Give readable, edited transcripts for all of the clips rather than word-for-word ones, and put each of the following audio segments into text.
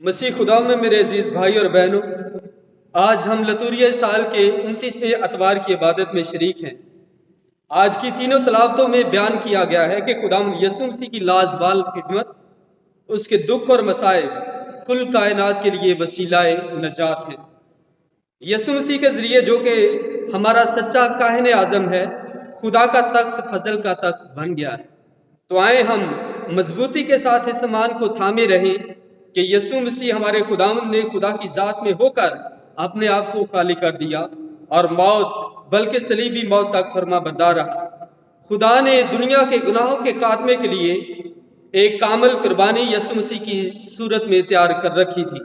مسیح خدا میں میرے عزیز بھائی اور بہنوں، آج ہم لطوریہ سال کے 29ویں اتوار کی عبادت میں شریک ہیں۔ آج کی تینوں تلاوتوں میں بیان کیا گیا ہے کہ خداوند یسوع مسیح کی لازوال خدمت، اس کے دکھ اور مصائب کل کائنات کے لیے وسیلہ نجات ہے۔ یسوع مسیح کے ذریعے جو کہ ہمارا سچا کاہن اعظم ہے، خدا کا تخت فضل کا تخت بن گیا ہے۔ تو آئیں ہم مضبوطی کے ساتھ اس ایمان کو تھامے رہیں کہ یسوع مسیح ہمارے خداوند نے خدا کی ذات میں ہو کر اپنے آپ کو خالی کر دیا اور موت بلکہ صلیبی موت تک فرما بردار رہا۔ خدا نے دنیا کے گناہوں کے خاتمے کے لیے ایک کامل قربانی یسوع مسیح کی صورت میں تیار کر رکھی تھی۔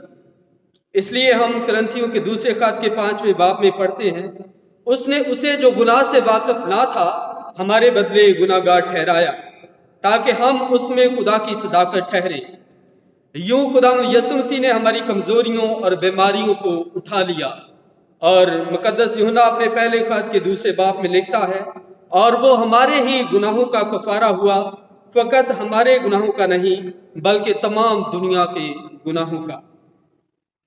اس لیے ہم کرنتھیوں کے دوسرے خط کے 5ویں باب میں پڑھتے ہیں، اس نے اسے جو گناہ سے واقف نہ تھا ہمارے بدلے گناہگار ٹھہرایا تاکہ ہم اس میں خدا کی صداقت ٹھہریں۔ یوں خداوند یسوع مسیح نے ہماری کمزوریوں اور بیماریوں کو اٹھا لیا، اور مقدس یوحنا اپنے پہلے خط کے دوسرے باب میں لکھتا ہے، اور وہ ہمارے ہی گناہوں کا کفارہ ہوا، فقط ہمارے گناہوں کا نہیں بلکہ تمام دنیا کے گناہوں کا۔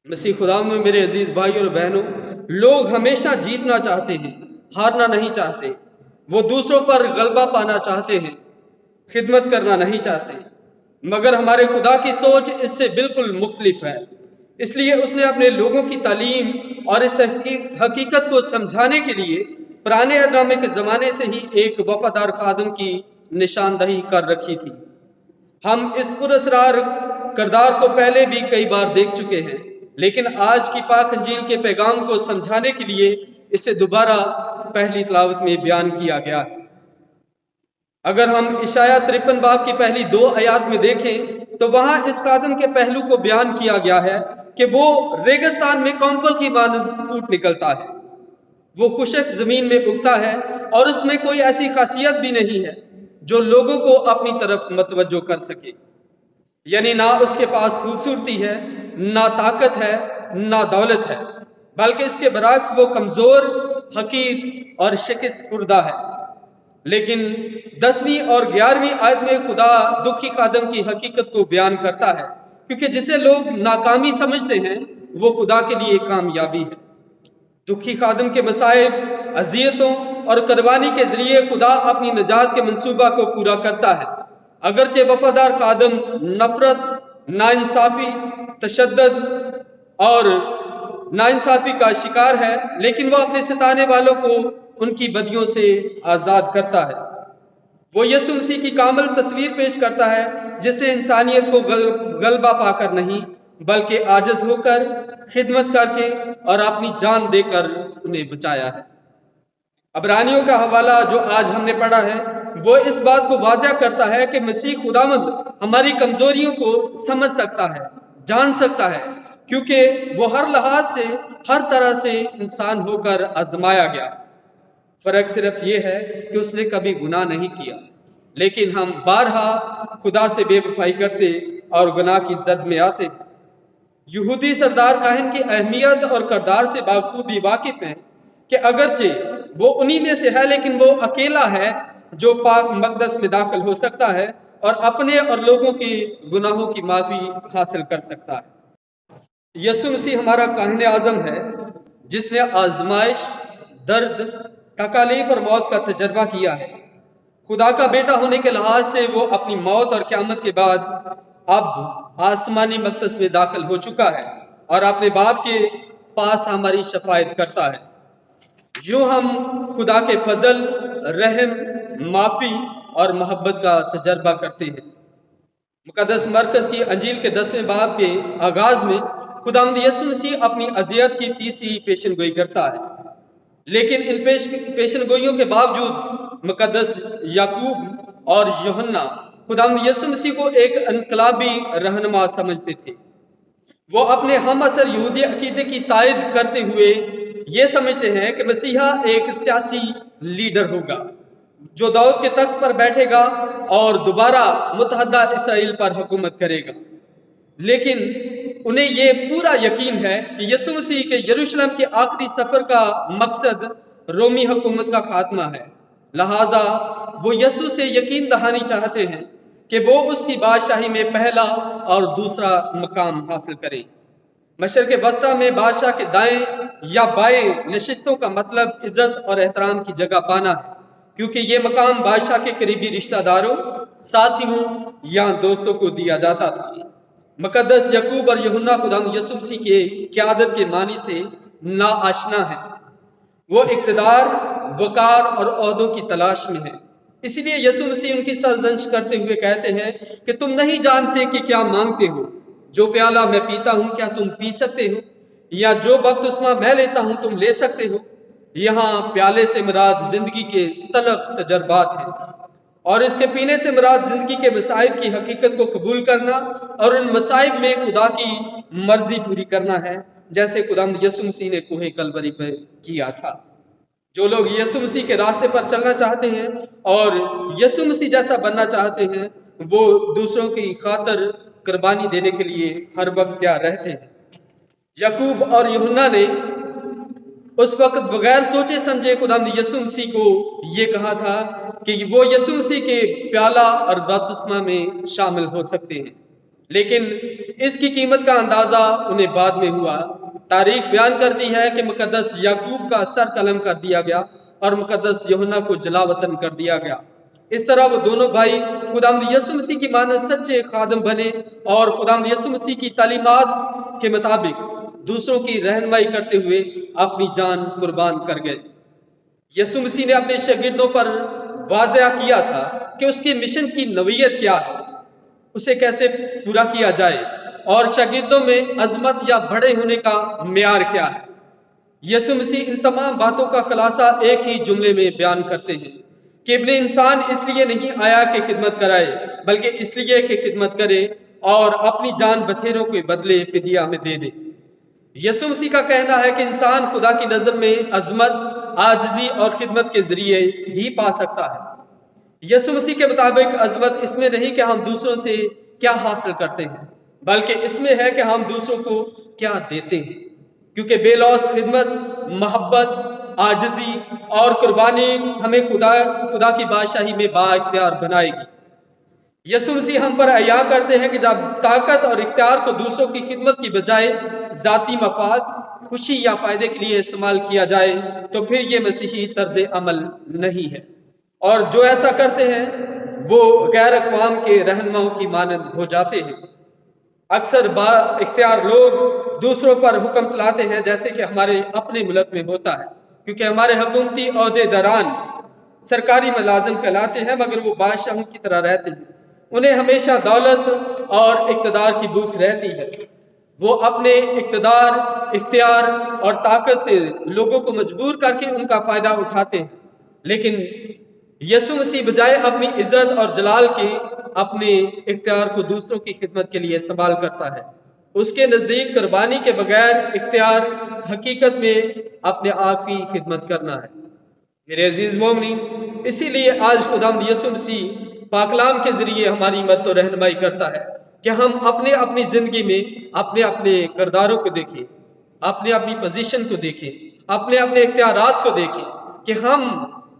مسیح خدا میں میرے عزیز بھائی اور بہنوں، لوگ ہمیشہ جیتنا چاہتے ہیں، ہارنا نہیں چاہتے۔ وہ دوسروں پر غلبہ پانا چاہتے ہیں، خدمت کرنا نہیں چاہتے۔ مگر ہمارے خدا کی سوچ اس سے بالکل مختلف ہے۔ اس لیے اس نے اپنے لوگوں کی تعلیم اور اس حقیقت کو سمجھانے کے لیے پرانے نامے کے زمانے سے ہی ایک وفادار خادم کی نشاندہی کر رکھی تھی۔ ہم اس پراسرار کردار کو پہلے بھی کئی بار دیکھ چکے ہیں، لیکن آج کی پاک انجیل کے پیغام کو سمجھانے کے لیے اسے دوبارہ پہلی تلاوت میں بیان کیا گیا ہے۔ اگر ہم اشعیاء 53 باب کی پہلی 2 آیات میں دیکھیں تو وہاں اس خادم کے پہلو کو بیان کیا گیا ہے کہ وہ ریگستان میں کونپل کی مانند پھوٹ نکلتا ہے۔ وہ خشک زمین میں اگتا ہے اور اس میں کوئی ایسی خاصیت بھی نہیں ہے جو لوگوں کو اپنی طرف متوجہ کر سکے۔ یعنی نہ اس کے پاس خوبصورتی ہے، نہ طاقت ہے، نہ دولت ہے، بلکہ اس کے برعکس وہ کمزور، حقیر اور شکست خوردہ ہے۔ لیکن 10ویں اور 11ویں آیت میں خدا دکھی خادم کی حقیقت کو بیان کرتا ہے، کیونکہ جسے لوگ ناکامی سمجھتے ہیں وہ خدا کے لیے کامیابی ہے۔ دکھی خادم کے مصائب، اذیتوں اور قربانی کے ذریعے خدا اپنی نجات کے منصوبہ کو پورا کرتا ہے۔ اگرچہ وفادار خادم نفرت، ناانصافی، تشدد اور ناانصافی کا شکار ہے، لیکن وہ اپنے ستانے والوں کو ان کی بدیوں سے آزاد کرتا ہے۔ وہ یسوع مسیح کی کامل تصویر پیش کرتا ہے جس نے انسانیت کو غلبہ پا کر نہیں بلکہ عاجز ہو کر، خدمت کر کے اور اپنی جان دے کر انہیں بچایا ہے۔ عبرانیوں کا حوالہ جو آج ہم نے پڑھا ہے وہ اس بات کو واضح کرتا ہے کہ مسیح خداوند ہماری کمزوریوں کو سمجھ سکتا ہے، جان سکتا ہے، کیونکہ وہ ہر لحاظ سے، ہر طرح سے انسان ہو کر آزمایا گیا۔ فرق صرف یہ ہے کہ اس نے کبھی گناہ نہیں کیا، لیکن ہم بارہا خدا سے بے وفائی کرتے اور گناہ کی زد میں آتے ہیں۔ یہودی سردار کاہن کی اہمیت اور کردار سے بخوبی واقف ہیں کہ اگرچہ وہ انہی میں سے ہے، لیکن وہ اکیلا ہے جو پاک مقدس میں داخل ہو سکتا ہے اور اپنے اور لوگوں کی گناہوں کی معافی حاصل کر سکتا ہے۔ یسوع مسیح ہمارا کاہن اعظم ہے جس نے آزمائش، درد، تکالیف اور موت کا تجربہ کیا ہے۔ خدا کا بیٹا ہونے کے لحاظ سے وہ اپنی موت اور قیامت کے بعد اب آسمانی مقدس میں داخل ہو چکا ہے اور اپنے باپ کے پاس ہماری شفاعت کرتا ہے۔ یوں ہم خدا کے فضل، رحم، معافی اور محبت کا تجربہ کرتے ہیں۔ مقدس مرکز کی انجیل کے 10ویں باب کے آغاز میں خداوند یسوع مسیح اپنی اذیت کی تیسری پیشن گوئی کرتا ہے، لیکن ان پیشن گوئیوں کے باوجود مقدس یعقوب اور یوحنا خداوند یسوع مسیح کو ایک انقلابی رہنما سمجھتے تھے۔ وہ اپنے ہم عصر یہودی عقیدے کی تائید کرتے ہوئے یہ سمجھتے ہیں کہ مسیحا ایک سیاسی لیڈر ہوگا جو داؤد کے تخت پر بیٹھے گا اور دوبارہ متحدہ اسرائیل پر حکومت کرے گا۔ لیکن انہیں یہ پورا یقین ہے کہ یسوع مسیح کے یروشلم کے آخری سفر کا مقصد رومی حکومت کا خاتمہ ہے، لہٰذا وہ یسوع سے یقین دہانی چاہتے ہیں کہ وہ اس کی بادشاہی میں پہلا اور دوسرا مقام حاصل کرے۔ مشرق وسطیٰ میں بادشاہ کے دائیں یا بائیں نشستوں کا مطلب عزت اور احترام کی جگہ پانا ہے، کیونکہ یہ مقام بادشاہ کے قریبی رشتہ داروں، ساتھیوں یا دوستوں کو دیا جاتا تھا۔ مقدس یعقوب اور یوحنا خداوند یسوع مسیح کے قیادت کے معنی سے ناآشنا ہیں۔ وہ اقتدار، وقار اور عہدوں کی تلاش میں ہیں۔ اسی لیے یسوع مسیح ان کی سرزنش کرتے ہوئے کہتے ہیں کہ تم نہیں جانتے کہ کیا مانگتے ہو۔ جو پیالہ میں پیتا ہوں کیا تم پی سکتے ہو؟ یا جو بپتسمہ میں لیتا ہوں تم لے سکتے ہو؟ یہاں پیالے سے مراد زندگی کے تلخ تجربات ہیں، اور اس کے پینے سے مراد زندگی کے مصائب کی حقیقت کو قبول کرنا اور ان مصائب میں خدا کی مرضی پوری کرنا ہے، جیسے خداوند یسوع مسیح نے کوہ کلوری پہ کیا تھا۔ جو لوگ یسوع مسیح کے راستے پر چلنا چاہتے ہیں اور یسوع مسیح جیسا بننا چاہتے ہیں، وہ دوسروں کی خاطر قربانی دینے کے لیے ہر وقت تیار رہتے ہیں۔ یعقوب اور یوحنا نے اس وقت بغیر سوچے سمجھے خداوند یسوع مسیح کو یہ کہا تھا کہ وہ یسوع مسیح کے پیالہ اور بپتسمہ میں شامل ہو سکتے ہیں، لیکن اس کی قیمت کا اندازہ انہیں بعد میں ہوا۔ تاریخ بیان کرتی ہے کہ مقدس یعقوب کا سر قلم کر دیا گیا اور مقدس یوحنا کو جلا وطن کر دیا گیا۔ اس طرح وہ دونوں بھائی خداوند یسوع مسیح کی مانند سچے خادم بنے اور خداوند یسوع مسیح کی تعلیمات کے مطابق دوسروں کی رہنمائی کرتے ہوئے اپنی جان قربان کر گئے۔ یسوع مسیح نے اپنے شاگردوں پر واضح کیا تھا کہ اس کے مشن کی نوعیت کیا ہے، اسے کیسے پورا کیا جائے، اور شاگردوں میں عظمت یا بڑے ہونے کا معیار کیا ہے۔ یسوع مسیح ان تمام باتوں کا خلاصہ ایک ہی جملے میں بیان کرتے ہیں کہ ابن انسان اس لیے نہیں آیا کہ خدمت کرائے، بلکہ اس لیے کہ خدمت کرے اور اپنی جان بتھیروں کے بدلے فدیہ میں دے دے۔ یسوع مسیح کا کہنا ہے کہ انسان خدا کی نظر میں عظمت، عاجزی اور خدمت کے ذریعے ہی پا سکتا ہے۔ یسوع مسیح کے مطابق عظمت اس میں نہیں کہ ہم دوسروں سے کیا حاصل کرتے ہیں، بلکہ اس میں ہے کہ ہم دوسروں کو کیا دیتے ہیں، کیونکہ بے لوث خدمت، محبت، عاجزی اور قربانی ہمیں خدا کی بادشاہی میں بااختیار بنائے گی۔ یسوع مسیح ہم پر عیا کرتے ہیں کہ جب طاقت اور اختیار کو دوسروں کی خدمت کی بجائے ذاتی مفاد، خوشی یا فائدے کے لیے استعمال کیا جائے تو پھر یہ مسیحی طرز عمل نہیں ہے، اور جو ایسا کرتے ہیں وہ غیر اقوام کے رہنماؤں کی مانند ہو جاتے ہیں۔ اکثر با اختیار لوگ دوسروں پر حکم چلاتے ہیں، جیسے کہ ہمارے اپنے ملک میں ہوتا ہے، کیونکہ ہمارے حکومتی عہدے داران سرکاری ملازم کہلاتے ہیں، مگر وہ بادشاہوں کی طرح رہتے ہیں۔ انہیں ہمیشہ دولت اور اقتدار کی بھوک رہتی ہے۔ وہ اپنے اقتدار، اختیار اور طاقت سے لوگوں کو مجبور کر کے ان کا فائدہ اٹھاتے ہیں، لیکن یسوع مسیح بجائے اپنی عزت اور جلال کے اپنے اختیار کو دوسروں کی خدمت کے لیے استعمال کرتا ہے۔ اس کے نزدیک قربانی کے بغیر اختیار حقیقت میں اپنے آپ کی خدمت کرنا ہے۔ میرے عزیز مومنین، اسی لیے آج خداوند یسوع مسیح پاک کلام کے ذریعے ہماری مدد و رہنمائی کرتا ہے کہ ہم اپنی زندگی میں اپنے کرداروں کو دیکھیں، اپنی پوزیشن کو دیکھیں، اپنے اختیارات کو دیکھیں کہ ہم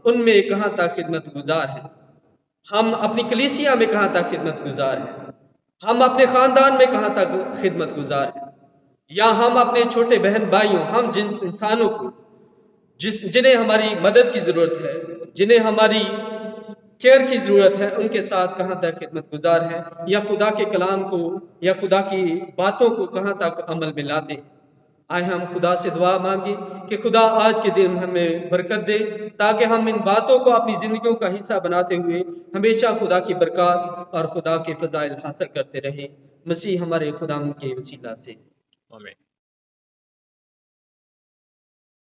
ان میں کہاں تک خدمت گزار ہیں، ہم اپنی کلیسیا میں کہاں تک خدمت گزار ہیں، ہم اپنے خاندان میں کہاں تک خدمت گزار ہیں، یا ہم اپنے چھوٹے بہن بھائیوں، ہم جن انسانوں کو جنہیں ہماری مدد کی ضرورت ہے، جنہیں ہماری کیئر کی ضرورت ہے، ان کے ساتھ کہاں تک خدمت گزار ہے، یا خدا کے کلام کو یا خدا کی باتوں کو کہاں تک عمل میں لاتے ہیں۔ آئے ہم خدا سے دعا مانگیں کہ خدا آج کے دن ہمیں برکت دے، تاکہ ہم ان باتوں کو اپنی زندگیوں کا حصہ بناتے ہوئے ہمیشہ خدا کی برکات اور خدا کے فضائل حاصل کرتے رہیں۔ مسیح ہمارے خدا کے وسیلہ سے، آمین۔